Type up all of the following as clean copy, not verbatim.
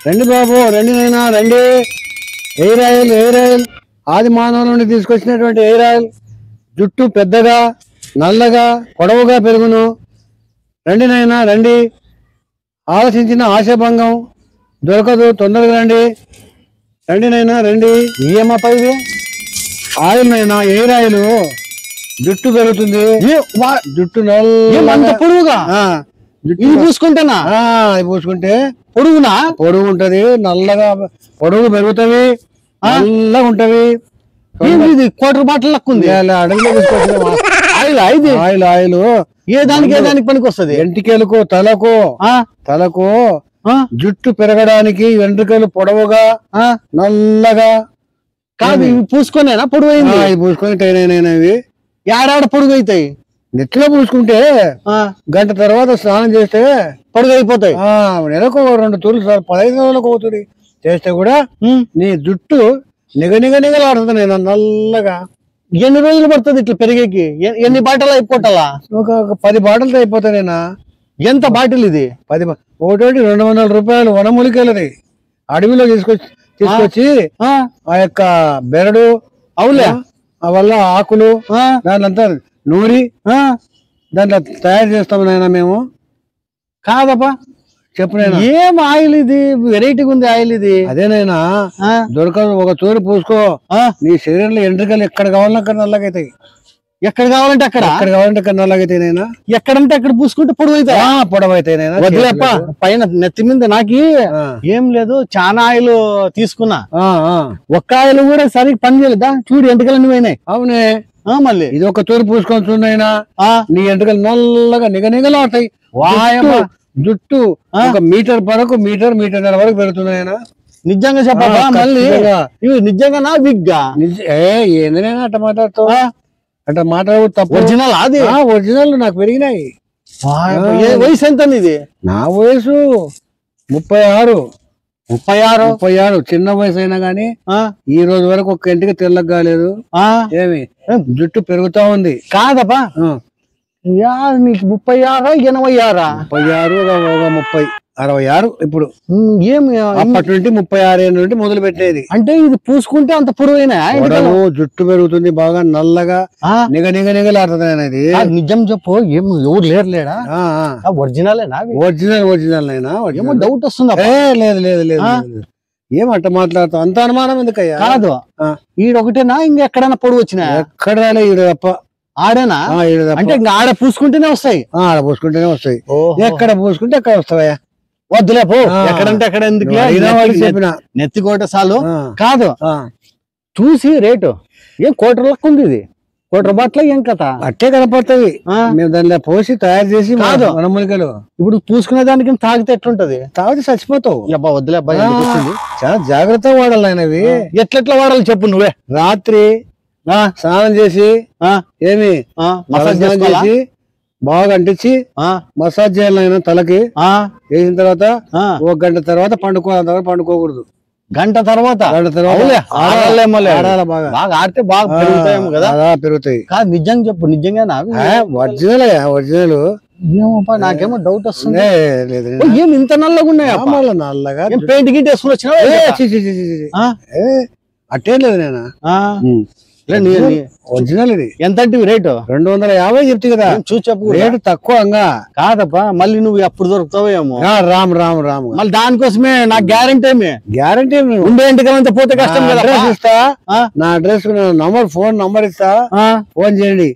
రండి బాబు, రండి నైనా రండి. ఎయిర్ ఆయిల్, ఎయిర్ ఆయిల్ ఆది మానవుల నుండి తీసుకొచ్చినటువంటి ఎయిర్ ఆయిల్. జుట్టు పెద్దగా, నల్లగా, పొడవుగా పెరుగును. రండి నైనా రండి. ఆలోచించిన ఆశాభంగం దొరకదు, తొందరగా రండి. రండి నైనా రండి. ఏమప్ప ఇది? ఆయిల్ నైనా, ఎయిర్ ఆయిల్. జుట్టు పెరుగుతుంది, జుట్టు నల్ల పొడుగుగా. ఇది పూసుకుంటేనా? ఇది పూసుకుంటే పొడుగునా? పొడుగు ఉంటది, నల్లగా పొడుగు పెరుగుతావి, నల్లగా ఉంటవి. ఇది క్వార్టర్ బాటిల్ లెక్క ఉంది. అడవిలో తీసుకొచ్చిన ఆయిల్ ఇది. ఆయిల్ ఆయిల్ ఏ దానికి పనికి వస్తుంది? ఎంటికలకు, తలకు జుట్టు పెరగడానికి, వెంట్రుకలు పొడవుగా నల్లగా. కాదు ఇవి పూసుకొనేనా పొడుగు అయింది? ఇవి పూసుకొని టైన్ అయినవి. ఏడాడ పొడుగు అవుతాయి. నెత్తిలో పూసుకుంటే గంట తర్వాత స్నానం చేస్తే పొడుగు అయిపోతాయి. నెలకు 2 తూర్లు 15 రోజులకు అవుతుంది చేస్తే కూడా నీ జుట్టు నిగలాడుతుంది నేను నల్లగా. ఎన్ని రోజులు పడుతుంది ఇట్లా పెరిగేకి? ఎన్ని బాటలు అయిపోతాలా? ఒక 10 బాటలతో అయిపోతాయి. నేనా ఎంత బాటిల్ ఇది? 10 ఒకటి 200 రూపాయలు వనమూలికలది. అడవిలో తీసుకొచ్చి ఆ యొక్క బెరడు అవులే వల్ల ఆకులు దాంట్లో నూరి దాంట్లో తయారు చేస్తాము నాయన మేము. కాదప్పా చెప్పు. ఏం ఆయిల్ ఇది? వెరైటీగా ఉంది ఆయిల్ ఇది. అదేనైనా దొరకదు. ఒక తూరి పూసుకో, నీ శరీరంలో ఎంట్రుకలు ఎక్కడ కావాలన్నా అక్కడ నల్లగైతాయి. ఎక్కడ కావాలంటే అక్కడ నల్లగైతాయి నైనా. ఎక్కడంటే అక్కడ పూసుకుంటే పొడవు అవుతాయి. పొడవైతాయి నైనా. వదిలేప్ప పైన నెత్తి మీద నాకి ఏం లేదు, చాలా ఆయిల్ తీసుకున్నా. ఒక్క ఆయిల్ కూడా సరిగ్గా పని చేయలేదా? చూడు ఎంట్రుకలన్నీ పోయినాయి. అవునే. మళ్ళీ ఇది ఒక తూరి పూసుకొని చూడైనా నీ ఎంట్రుకలు నల్లగా నిగలాడతాయి. జుట్టు 1 మీటర్ వరకు, మీటర్న్నర వరకు పెడుతున్నాయన. నిజంగా చెప్పా? మళ్ళీ ఇవి నిజంగా విగ్గా? ఏందైనా అట్ట మాట్లాడుతావు? అట్లా మాట్లాడు తప్పు. ఒరిజినల్ అది? ఒరిజినల్ నాకు పెరిగినాయి. వయసు ఎంత ఇది? నా వయసు 36. 36 చిన్న వయసు అయినా గానీ ఈ రోజు వరకు ఒక్క ఇంటికి తెల్లగా కాలేదు. ఏమి జుట్టు పెరుగుతా ఉంది. కాదప్పా నీకు 36, 86? 36, 66 ఇప్పుడు. ఏమి అప్పటి నుండి 36 ఏళ్ళ నుండి మొదలు పెట్టేది. అంటే ఇది పూసుకుంటే అంత పొడవైనా? జుట్టు పెరుగుతుంది బాగా నల్లగా నిగలాడుతుంది అనేది. నిజం చెప్పు, ఏం ఎవరు లేడా? ఒరిజినలేనా? ఒరిజినల్ అయినా ఏమో డౌట్ వస్తుంది. లేదు ఏమంట మాట్లాడుతావు? అంత అనుమానం ఎందుకయ్యా? కాదు ఈడొకటేనా ఇంకెక్కడైనా పొడవు వచ్చినా? ఎక్కడ రాలే ఈడ తప్ప. ఆడేనా? అంటే ఇంకా ఆడ పూసుకుంటేనే వస్తాయి. ఆడ పూసుకుంటేనే వస్తాయి. ఎక్కడ పూసుకుంటే అక్కడ వస్తావయ్యా. వద్దులే పో. ఎక్కడంటే అక్కడ ఎందుకు? చెప్పిన నెత్తికోట చాలు. కాదు చూసి రేటు ఏం కోటర్ లెక్క ఉంది ఇది. కోటర్ బాట్ల ఏం కథ? అట్టే కనపడతాయి. మేము దానిలో పోసి తయారు చేసి వనమూలికలు. ఇప్పుడు పూసుకునే దానికి తాగితే ఎట్లుంటది? తాగితే చచ్చిపోతావు. అబ్బా వద్దులే అబ్బాయి, చాలా జాగ్రత్తగా వాడాలి ఆయనవి. ఎట్లెట్లా వాడాలి చెప్పు నువ్వే. రాత్రి స్నానం చేసి ఏమి మసాజ్ చేసి బాగా అంటించి మసాజ్ చేయాలి తలకి. చేసిన తర్వాత 1 గంట తర్వాత పండుకోకూడదు. గంట తర్వాత ఆడితే బాగా పెరుగుతాయేమో కదా? పెరుగుతాయి. కాదు నిజంగా చెప్పు, నిజంగా ఒరిజినల్. నాకేమో డౌట్ వస్తుంది. ఏం ఇంత నల్లగా ఉన్నాయా? నల్లగా పెయింట్ గిట్ వేసుకుని వచ్చినా? అట్టేం లేదు నేను. ఒరిజినల్ ఇది. ఎంత రేటు? 250 చెప్తే కదా. చూసి చెప్పు. రేటు తక్కువ కాదప్పా, మళ్ళీ నువ్వు అప్పుడు దొరుకుతావేమో. రామ్ మళ్ళీ దానికోసమే నాకు గ్యారంటీ ఏమి ఉండే ఇంటికి పోతే కష్టం కదా. అడ్రస్ ఇస్తా, నా అడ్రస్ ఫోన్ నంబర్ ఇస్తా, ఫోన్ చేయండి.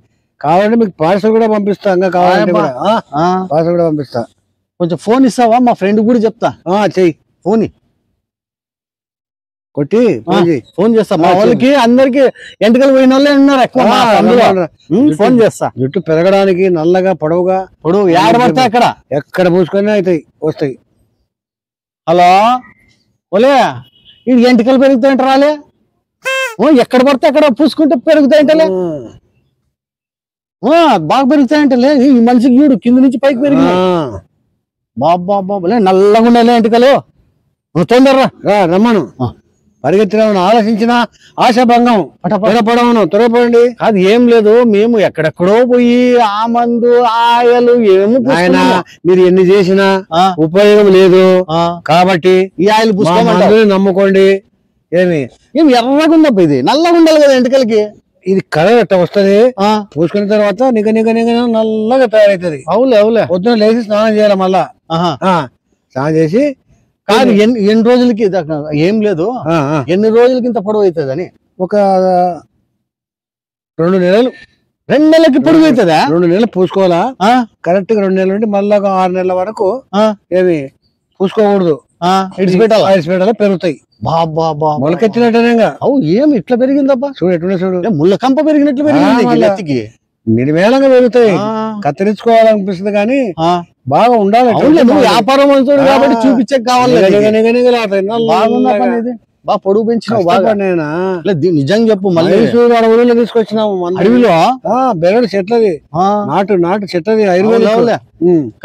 కావాలంటే మీకు పార్సల్ కూడా పంపిస్తా. కావాలంటే పార్సల్ కూడా పంపిస్తా. కొంచెం ఫోన్ ఇస్తావా? మా ఫ్రెండ్ కూడా చెప్తా. చెయ్యి ఫోన్ కొట్టి ఫోన్ చేస్తా. మా వాళ్ళకి అందరికి ఎంటకలు పోయిన వాళ్ళే ఉన్నారు ఎక్కువ. ఫోన్ చేస్తా. జుట్టు పెరగడానికి నల్లగా పొడవు ఏడ పడతాయి అక్కడ ఎక్కడ పూసుకొని అవుతాయి వస్తాయి. హలో ఓలే, ఇది ఎంటకలు పెరుగుతాయంట రాలే? ఎక్కడ పడితే అక్కడ పూసుకుంటే పెరుగుతాయంటలే. బాగా పెరుగుతాయంటలే. ఈ మనిషికి చూడు కింద నుంచి పైకి పెరిగి బాబా నల్లగా ఉండాలి ఎంటకలు. తొందరరా రమ్మను. పరిగెత్తిన ఆలోచించిన ఆశాభంగం త్వరపడండి. అది ఏం లేదు, మేము ఎక్కడెక్కడో పోయి ఆ మందు ఆయలు ఏమో ఆయన మీరు ఎన్ని చేసినా ఉపయోగం లేదు. కాబట్టి ఈ ఆయిల్ పుస్తకం నమ్ముకోండి. ఏమి ఎర్రగా ఉందప్ప, ఇది నల్లగా ఉండాలి కదా ఎంటకలకి. ఇది కలర్ ఎట్ట వస్తుంది, పూసుకున్న తర్వాత నిగ నిగ నిగ నల్లగా తయారైతుంది. అవులే పొద్దున లేచి స్నానం చేయాలి. మళ్ళా స్నానం చేసి కాదు ఎన్ని రోజులకి ఏం లేదు, ఎన్ని రోజులకి ఇంత పొడవు అవుతుంది అని. ఒక 2 నెలలు. 2 నెలలకి పొడుగు అవుతుందా? 2 నెలలు పూసుకోవాలా. కరెక్ట్ గా 2 నెలల నుండి మళ్ళా 6 నెలల వరకు ఏమి పూసుకోకూడదు, ఇడిచిపెట్టాలి. పెరుగుతాయి. మొలకెత్తినట్టేగా. అవు ఏమి ఇట్లా పెరిగిందబ్బా, చూడు ఎట్లా చూడు, ముళ్ళ కంప పెరిగినట్లు పెరిగింది. నిర్మేళంగా పెరుగుతాయి. కత్తిరించుకోవాలనిపిస్తుంది కానీ బాగా ఉండాలి. వ్యాపారం అవుతుంది కాబట్టి చూపించే కావాలి. బాగా పొడుగు పెంచినావు బాగా. నిజంగా చెప్పు, మళ్ళీ అడవులలో తీసుకొచ్చినాము. అడవిలో బెరడు చెట్లది, నాటు చెట్లది ఆయుర్వేద.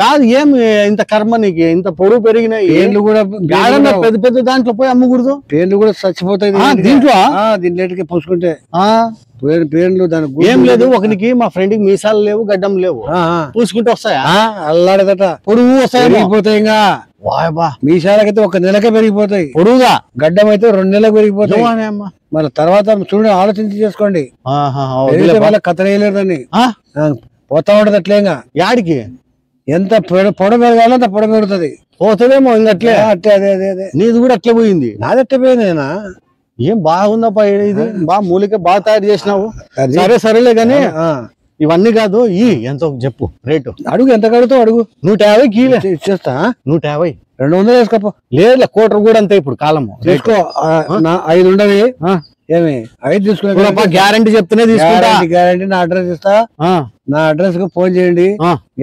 కాదు ఏం ఇంత కర్మ నీకు, ఇంత పొడుగు పెరిగినాయి. పేర్లు కూడా పెద్ద పెద్ద దాంట్లో పోయి అమ్మకూడదు. పేర్లు కూడా చచ్చిపోతాయి దీంట్లో. దీంట్లోకి పూసుకుంటే పేర్లు దానికి ఏం లేదు. ఒకనికి మా ఫ్రెండ్ కి మీసాలు లేవు, గడ్డం లేవు, పూసుకుంటే వస్తాయా? అల్లాడదట. పొడుగు వస్తాయి, పెరిగిపోతాయి. ఇంకా మీసాలకైతే 1 నెలకే పెరిగిపోతాయి. పొడుగుగా. గడ్డం అయితే 2 నెలలకు పెరిగిపోతాయి. మళ్ళీ తర్వాత చూడండి, ఆలోచించి చేసుకోండి. వాళ్ళ కథ వేయలేదని పోతా ఉంటది అట్లేగా. యాడికి ఎంత పొడ పెరగాలో అంత పొడ పెరుగుతుంది. పోతుందేమో ఇంకట్లే. అట్లే అదే నీది కూడా అట్లే పోయింది. నాది అట్టే పోయిందేనా? ఏం బాగుందప్ప, ఇది బాగా మూలిక బాగా తయారు చేసినావు. సరేలే గాని ఇవన్నీ కాదు. ఎంత చెప్పు రేటు? అడుగు, ఎంత కడుగుతావు అడుగు. 150 కీలే ఇచ్చేస్తా. 150. 200 వేసుకోపో. లేదు, 1 కోటి కూడా అంతే ఇప్పుడు కాలము. తీసుకో. 5 ఉండవి. ఏమి 5 తీసుకున్నా గ్యారంటీ చెప్తేనే తీసుకుంటా. గ్యారంటీ. నా అడ్రస్ ఇస్తా. నా అడ్రస్ కు ఫోన్ చేయండి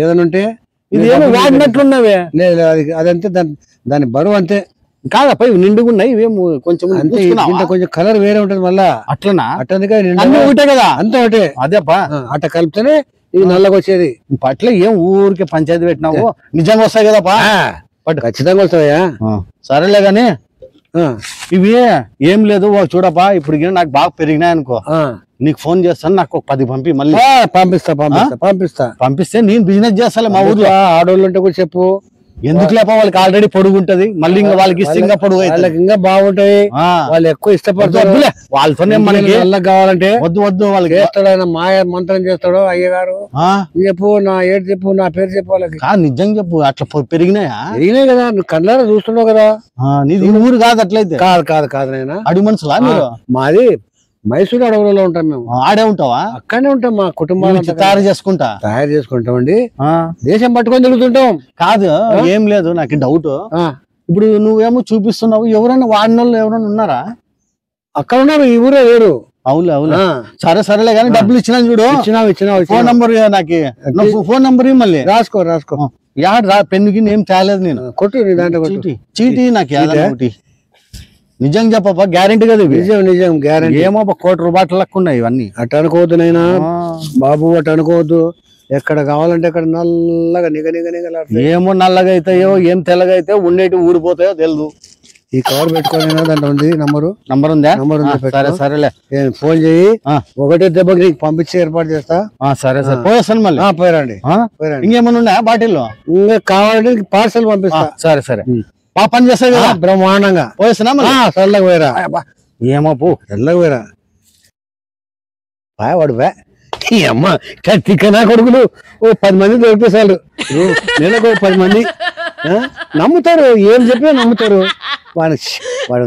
ఏదైనా ఉంటే. ఇది ఏమో వాడినట్లున్నవే. లేదు, అదంతే. దాని బరువు అంతే. కాదప్ప, ఇవి నిండుగున్నాయి. ఇవేమో కొంచెం కొంచెం కలర్ వేరే ఉంటది. మళ్ళా అట్లనా? అట్లా ఒకటే కదా, అంతా ఒకటే. అదేపా, అట్ట కలిపితేనే ఇది నల్లగా వచ్చేది. అట్లా ఏం ఊరికే పంచాయతీ పెట్టినావు? నిజంగా వస్తాయి కదపా? ఖచ్చితంగా వస్తాయా? సరేలే గాని ఇవి ఏం లేదు. చూడపా, ఇప్పుడు నాకు బాగా పెరిగినాయి అనుకో, నీకు ఫోన్ చేస్తాను, నాకు 10 పంపి. మళ్ళీ పంపిస్తే నేను బిజినెస్ చేస్తాలే మా ఊర్లో. ఆడోళ్ళు ఉంటే కూడా చెప్పు. ఎందుకు లేప, వాళ్ళకి ఆల్రెడీ పొడుగు ఉంటది. మళ్ళీ ఇంకా వాళ్ళకి ఇస్తే ఇంకా పొడుగు, వాళ్ళకి ఇంకా బాగుంటాయి. వాళ్ళు ఎక్కువ ఇష్టపడతారు. వాళ్ళతోనే మనకి కావాలంటే వద్దు. వాళ్ళకి చేస్తాడు ఆయన, మాయ మంత్రం చేస్తాడు అయ్యగారు. చెప్పు, నా ఏడు చెప్పు, నా పేరు చెప్పు వాళ్ళకి. నిజంగా చెప్పు, అట్లా పెరిగినాయా? పెరిగినాయి కదా, నువ్వు కళ్ళారా చూస్తున్నావు కదా. నీది ఊరు కాదు అట్లయితే? కాదు నాయన, అడుగు మనుషులా మీరు? మాది మైసూరు అడవులలో ఉంటాం మేము. ఆడే ఉంటావా? అక్కడనే ఉంటాం. మా కుటుంబాన్ని తయారు చేసుకుంటామండి. దేశం పట్టుకొని తిరుగుతుంటాం. కాదు ఏం లేదు, నాకు డౌట్. ఇప్పుడు నువ్వేమో చూపిస్తున్నావు, ఎవరైనా వాడిన వాళ్ళు ఎవరైనా ఉన్నారా? అక్కడ ఉన్నారు, ఈ ఊరే వేరు. అవును. సరేలే కానీ డబ్బులు ఇచ్చినా చూడు. ఇచ్చినా ఫోన్ నంబర్ నాకు ఫోన్ నంబర్ మళ్ళీ రాసుకో. యాడ్ పెన్నుకి ఏం తేలేదు నేను. కొట్టు దాంట్లో చీటీ నాకు. నిజం చెప్పప్ప, గ్యారెంటీ కదా? నిజం గ్యారెంటీ. ఏమో 1 కోటి రూపాయలు లెక్క ఉన్నాయి ఇవన్నీ. అట్ట అనుకోవద్దు నైనా బాబు, అట్ట అనుకోవద్దు. ఎక్కడ కావాలంటే అక్కడ నల్లగా నిగలాడుతాయి. ఏమో నల్లగా అవుతాయో, ఏం తెల్లగా అయితే ఉండేటి ఊడిపోతాయో తెలియదు. ఈ కవర్ పెట్టుకోవాలి, దాంట్లో ఉంది నంబర్ ఉందా? సరేలే, ఫోన్ చేయి. ఒకటే దెబ్బకి నీకు పంపించి ఏర్పాటు చేస్తా. సరే పోయేస్తాను మళ్ళీ. పోయిరండి. ఇంకేమన్నా ఉన్నాయా బాటిల్లో? ఇంకా కావాలంటే పార్సల్ పంపిస్తా. సరే బాగా పని చేస్తాయి కదా? బ్రహ్మాండంగా. పోయేస్తున్నా చల్లగా పోయిరా. ఏమో పో, చల్లగా పోయిరా. వాడు అమ్మ కత్తికనా కొడుకులు 10 మంది దొరికితే చాలు. నెలకు 10 మంది నమ్ముతారు. ఏం చెప్పినా నమ్ముతారు. వాడు